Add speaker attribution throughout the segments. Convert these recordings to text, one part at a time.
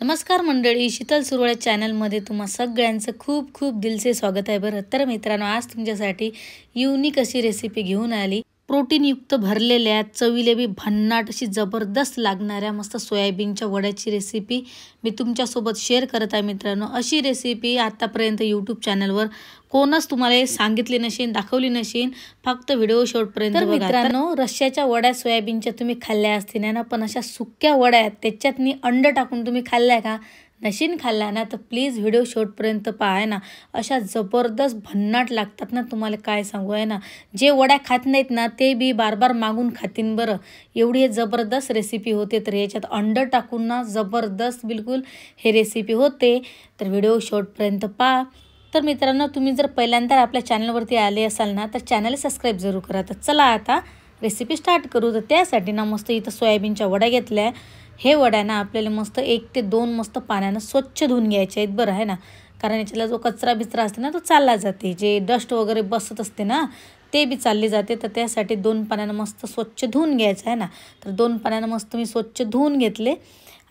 Speaker 1: नमस्कार मंडळी, शीतल सुरवळे चॅनलमध्ये तुम्हा सगळ्यांचं खूप खूप दिलसे स्वागत आहे। बरं तर मित्रांनो, आज तुमच्यासाठी युनिक अशी रेसिपी घेऊन आली। प्रोटीनयुक्त भरलेल्या चवीला बी भन्नाट अशी जबरदस्त लागणाऱ्या मस्त सोयाबीनच्या वड्याची रेसिपी मी तुमच्यासोबत शेअर करत आहे। मित्रांनो, अशी रेसिपी आतापर्यंत यूट्यूब चॅनलवर कोणच तुम्हाला सांगितली नसेल, दाखवली नसेल, फक्त व्हिडिओ शेवटपर्यंत बघा। मित्रांनो, रश्श्याच्या वड्या सोयाबीनच्या तुम्ही खाल्ल्या असतील ना, पण अशा सुक्या वड्या त्याच्यातनी अंड टाकून तुम्ही खाल्ल्या का? नशीन खाल्ला ना, तर प्लीज व्हिडिओ शेवटपर्यंत पहा ना। अशा जबरदस्त भन्नाट लागतात ना, तुम्हाला काय सांगू आहे ना। जे वड्या खात नाहीत ना, ते बी बार बार मागून खातीन। बरं, एवढी जबरदस्त रेसिपी होते। तर याच्यात अंड टाकून ना जबरदस्त बिलकुल हे रेसिपी होते। तर व्हिडिओ शेवटपर्यंत पहा। तर मित्रांनो, तुम्ही जर पहिल्यांदा आपल्या चॅनलवरती आले असाल ना, तर चॅनल सबस्क्राईब जरूर करा। तर चला आता रेसिपी स्टार्ट करू। तर त्यासाठी ना मस्त इथं सोयाबीनच्या वड्या घेतल्या। हे वड्या ना आपल्याला मस्त 1 ते 2 मस्त पाण्यानं स्वच्छ धुवून घ्यायचे आहेत। बरं आहे ना, कारण याच्याला जो कचरा बिचरा असते ना, तो चालला जाते। जे डस्ट वगैरे बसत असते ना, ते बी चालली जाते। तर त्यासाठी 2 पाण्यानं मस्त स्वच्छ धुवून घ्यायचं आहे ना। तर 2 पाण्यानं मस्त मी स्वच्छ धुवून घेतले।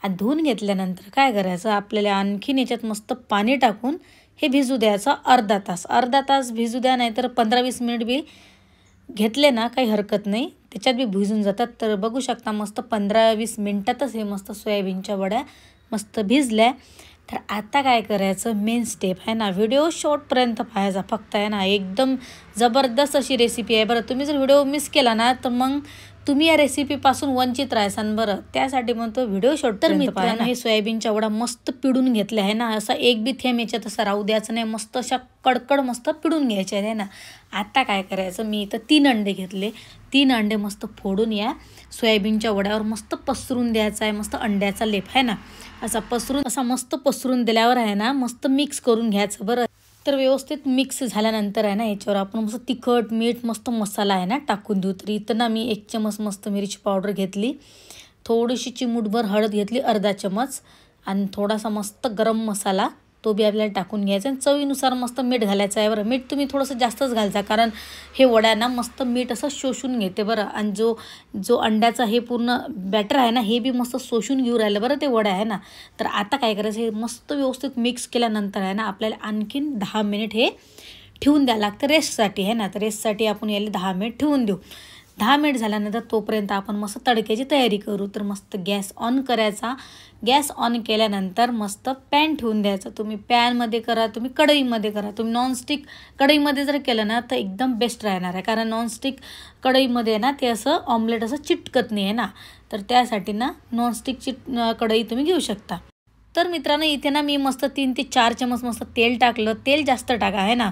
Speaker 1: आणि धुवून घेतल्यानंतर काय करायचं, आपल्याला आणखीन याच्यात मस्त पाणी टाकून हे भिजू द्यायचं अर्धा तास भिजू द्या, नाहीतर 15-20 मिनिट बी घेतले ना काही हरकत नाही, त्याच्यात बी भिजून जातात। तर बघू शकता मस्त 15-20 मिनिटातच हे मस्त सोयाबीनच्या वड्या मस्त भिजल्या। तर आता काय करायचं, मेन स्टेप आहे ना, व्हिडिओ शेवटपर्यंत पाहायचा फक्त आहे ना। एकदम जबरदस्त अशी रेसिपी आहे। बरं, तुम्ही जर व्हिडिओ मिस केला ना, तर मग तुम्ही या रेसिपीपासून वंचित राहायसान। बरं, त्यासाठी म्हणतो व्हिडिओ शेवटपर्यंत पहा ना। हे सोयाबीनच्या वडा मस्त पिडून घेतले आहे ना, असा एक बी थेंब याच्यात असं राहू द्यायचं नाही, मस्त अशा कडकड मस्त पिडून घ्यायचे आहे ना। आता काय करायचं, मी इथं 3 अंडे घेतले। 3 अंडे मस्त फोडून या सोयाबीनच्या वड्यावर मस्त पसरून द्यायचा आहे। मस्त अंड्याचा लेप आहे ना, असा मस्त पसरून दिल्यावर आहे ना, मस्त मिक्स करून घ्यायचं। बरं, तर व्यवस्थित मिक्स झाल्यानंतर आहे ना, याच्यावर आपण मस्त तिखट मीठ मस्त मसाला आहे ना टाकून देऊ। तर इथं ना मी 1 चमच मस्त मिरची पावडर घेतली, थोडीशी चिमूटभर हळद घेतली, अर्धा चमच, आणि थोडासा मस्त गरम मसाला तो बी आपल्याला टाकून घ्यायचा। आणि चवीनुसार मस्त मीठ घालायचं आहे। बरं, मीठ तुम्ही थोडंसं जास्तच घालता, कारण हे वड्यांना मस्त मीठ असं शोषून घेते। बरं, आणि जो अंड्याचा हे पूर्ण बॅटर आहे ना, हे बी मस्त शोषून घेऊ राहिलं बरं ते वड्या आहे ना। तर आता काय करायचं, हे मस्त व्यवस्थित मिक्स केल्यानंतर आहे ना, आपल्याला आणखीन 10 मिनिट हे ठेवून द्यावं लागतं रेस्टसाठी आहे ना। तर रेस्टसाठी आपण याला 10 मिनिट ठेवून देऊ। 10 मिनिट झाल्यानंतर तोपर्यंत आपण मस्त तडक्याची तयारी करू। तर मस्त गॅस ऑन करायचा। गॅस ऑन केल्यानंतर मस्त पॅन ठेवून द्यायचं। तुम्ही पॅनमध्ये करा, तुम्ही कढईमध्ये करा। तुम्ही नॉनस्टिक कढईमध्ये जर केलं ना, तर एकदम बेस्ट राहणार आहे, कारण नॉनस्टिक कढईमध्ये ना ते असं ऑमलेट असं चिटकत नाही आहे ना। तर त्यासाठी ना नॉनस्टिकची कढई तुम्ही घेऊ शकता। तर मित्रांनो, इथे ना मी मस्त 3 ते 4 चमच मस्त तेल टाकलं। तेल जास्त टाका आहे ना।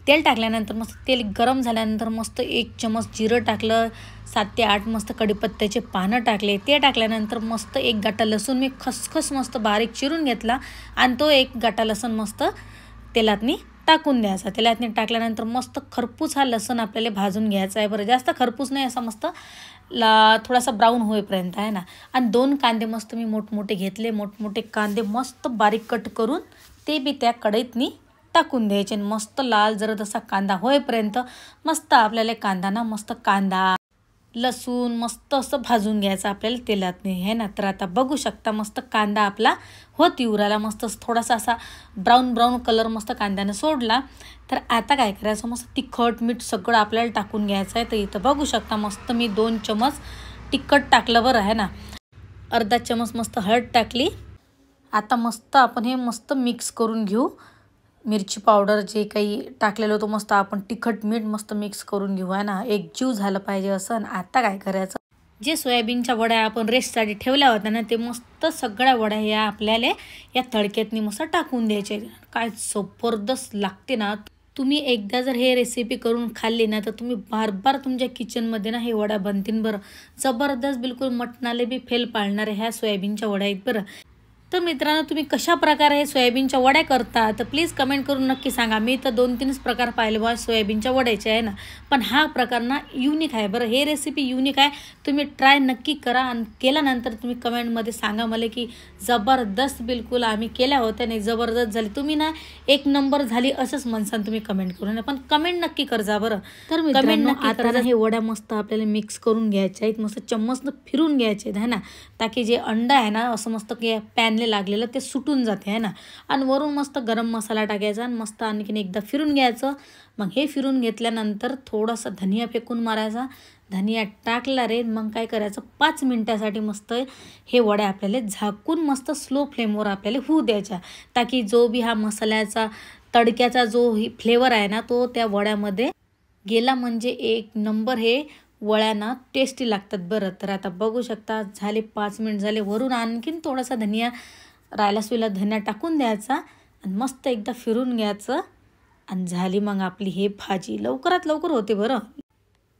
Speaker 1: तेल टाकल्यानंतर मस्त तेल गरम झाल्यानंतर मस्त 1 चमच जिरं टाकलं, 7 ते 8 मस्त कढीपत्त्याचे पानं टाकले। ते टाकल्यानंतर मस्त 1 गाठा लसूण मी खसखस मस्त बारीक चिरून घेतला, आणि तो 1 गाठा लसूण मस्त तेलातनी टाकून द्यायचा। तेलातनी टाकल्यानंतर मस्त खरपूस हा लसूण आपल्याला भाजून घ्यायचा आहे। बरं, जास्त खरपूस नाही, असा मस्त थोडासा ब्राऊन होईपर्यंत आहे ना। आणि 2 कांदे मस्त मी मोठमोठे घेतले। मोठमोठे कांदे मस्त बारीक कट करून ते बी त्या कढईतनी टाकून द्यायचे। मस्त लाल जरद असा कांदा होईपर्यंत मस्त आपल्याला कांदा लसूण मस्त असं भाजून घ्यायचं आपल्याला तेलात आहे ना। तर आता बघू शकता मस्त कांदा आपला होत उराला, मस्त थोडासा असा ब्राऊन कलर मस्त कांद्यानं सोडला। तर आता काय करायचं, मस्त तिखट मीठ सगळं आपल्याला टाकून घ्यायचं आहे। तर इथं बघू शकता मस्त मी 2 चमच तिखट टाकलं बरं आहे ना, अर्धा चमच मस्त हळद टाकली। आता मस्त आपण हे मस्त मिक्स करून घेऊ। मिरची पावडर जे काही टाकलेलं होतं मस्त आपण तिखट मीठ मस्त मिक्स करून घेऊ आहे ना, एकजीव झालं पाहिजे असं। आणि आता काय करायचं, जे सोयाबीनच्या वड्या आपण रेस्टसाठी ठेवल्या होत्या ना, ते मस्त सगळ्या वड्या या आपल्याला या तडक्यातनी मस्त टाकून द्यायचे। काय जबरदस्त लागते ना। तुम्ही एकदा जर हे रेसिपी करून खाल्ली ना, तर तुम्ही बार बार तुमच्या किचनमध्ये ना हे वड्या बनतील। बरं, जबरदस्त बिलकुल मटणाले बी फेल पाळणारे ह्या सोयाबीनच्या वड्या आहेत। बरं, तर मित्रांनो, तुम्ही कशा प्रकारे हे सोयाबीनच्या वड्या करता, तर प्लीज कमेंट करून नक्की सांगा। मी तर 2-3 प्रकार पाहिले बा सोयाबीनच्या वड्याचे आहे ना, पण हा प्रकार ना युनिक आहे। बरं, हे रेसिपी युनिक आहे, तुम्ही ट्राय नक्की करा। आणि केल्यानंतर तुम्ही कमेंटमध्ये सांगा मला की जबरदस्त बिलकुल आम्ही केल्या होत्या नाही, जबरदस्त झाली, तुम्ही ना 1 नंबर झाली असंच म्हणसान तुम्ही कमेंट करून, पण कमेंट नक्की कर जा बरं। तर मित्रांनो, आता हे वड्या मस्त आपल्याला मिक्स करून घ्यायच्या आहेत, मस्त चम्मचनं फिरून घ्यायचे आहेत है ना, ताकी जे अंडा आहे ना असं मस्त पॅनले टाईमला लागलेलं ते सुटून जाते आहे ना. आणि वरून मस्त गरम मसाला टाकायचा आणि मस्त आणखीन एकदा फिरून घ्यायचं. मग हे फिरून घेतल्यानंतर थोडासा धनिया फेकून मारायचा. धनिया टाकला रे मग काय करायचं 5 मिनिटासाठी मस्त हे वड्या आपल्याला झाकून मस्त स्लो फ्लेमवर आपल्याला होऊ द्यायच्या, ताकी जो बी हा मसाल्याचा तडक्याचा जो फ्लेवर आहे ना तो त्या वड्यामध्ये गेला, म्हणजे एक नंबर हे वळ्यांना टेस्टी लागतात बरं. तर आता बघू शकता झाले 5 मिनिट झाले. वरून आणखीन थोडासा धनिया राहिला धनिया टाकून द्यायचा आणि मस्त एकदा फिरून घ्यायचं आणि झाली मग आपली हे भाजी. लवकरात लवकर होते बरं.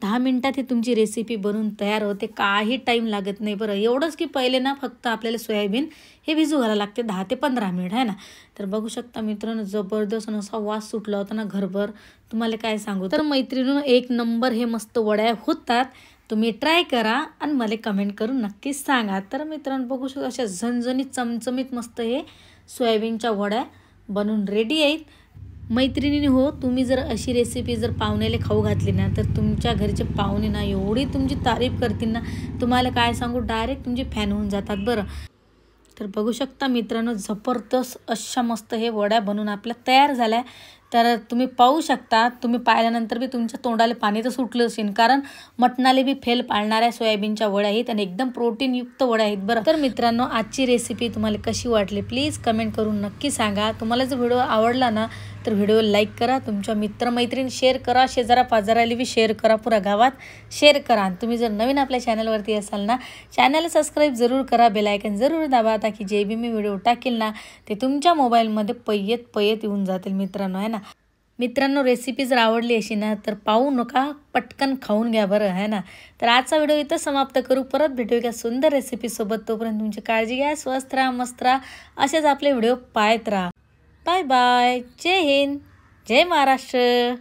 Speaker 1: 10 मिनिटात ही तुमची रेसिपी बनवून तयार होते. काही टाईम लागत नाही बरं. एवढंच की पहिले ना फक्त आपल्याला सोयाबीन हे भिजू घालायला लागते 10 ते 15 मिनिट आहे ना. तर बघू शकता मित्रांनो जबरदस्त असा वास सुटला होता ना घरभर, तुम्हाला काय सांगू. तर मैत्रिणींनो एक नंबर हे मस्त वड्या होतात. तुम्ही ट्राय करा आणि मला कमेंट करून नक्कीच सांगा. तर मित्रांनो बघू शकता अशा झणझणीत चमचमीत मस्त हे सोयाबीनच्या वड्या बनवून रेडी आहेत. मैत्रिणीने हो, तुम्ही जर अशी रेसिपी जर पाहुण्याला खाऊ घातली ना तर तुमच्या घरचे पाहुणे ना एवढी तुमची तारीफ करतील ना, तुम्हाला काय सांगू डायरेक्ट तुमचे फॅन होऊन जातात बरं. तर बघू शकता मित्रांनो जबरदस्त अशा मस्त हे वड्या बनवून आपल्या तयार झाल्या. तर तुम्ही पाहू शकता, तुम्ही पाहिल्यानंतर बी तुमच्या तोंडाला पाणी तर सुटलं असेल, कारण मटणाले बी फेल पाळणाऱ्या सोयाबीनच्या वड्या आहेत आणि एकदम प्रोटीनयुक्त वड्या आहेत बरं. तर मित्रांनो आजची रेसिपी तुम्हाला कशी वाटली प्लीज कमेंट करून नक्की सांगा. तुम्हाला जर व्हिडिओ आवडला ना तर व्हिडिओ लाईक करा, तुमच्या मित्रमैत्रीण शेअर करा, शेजारा पाजाराला बी शेअर करा, पुरा गावात शेअर करा. आणि तुम्ही जर नवीन आपल्या चॅनलवरती असाल ना चॅनल सबस्क्राईब जरूर करा, बेल आयकन जरूर दाबा, ताकी जे बी मी व्हिडिओ टाकेल ना ते तुमच्या मोबाईलमध्ये पयत येऊन जातील मित्रांनो आहे ना. मित्रांनो रेसिपी जर आवडली अशी ना तर पाहू नका, पटकन खाऊन घ्या बरं आहे ना. तर आजचा व्हिडिओ इथं समाप्त करू. परत भेटू एका सुंदर रेसिपीसोबत. तोपर्यंत तुमची काळजी घ्या, स्वस्थ राहा, मस्त राहा, असेच आपले व्हिडिओ पाहत राहा. Bye bye. जय हिंद, जय महाराष्ट्र.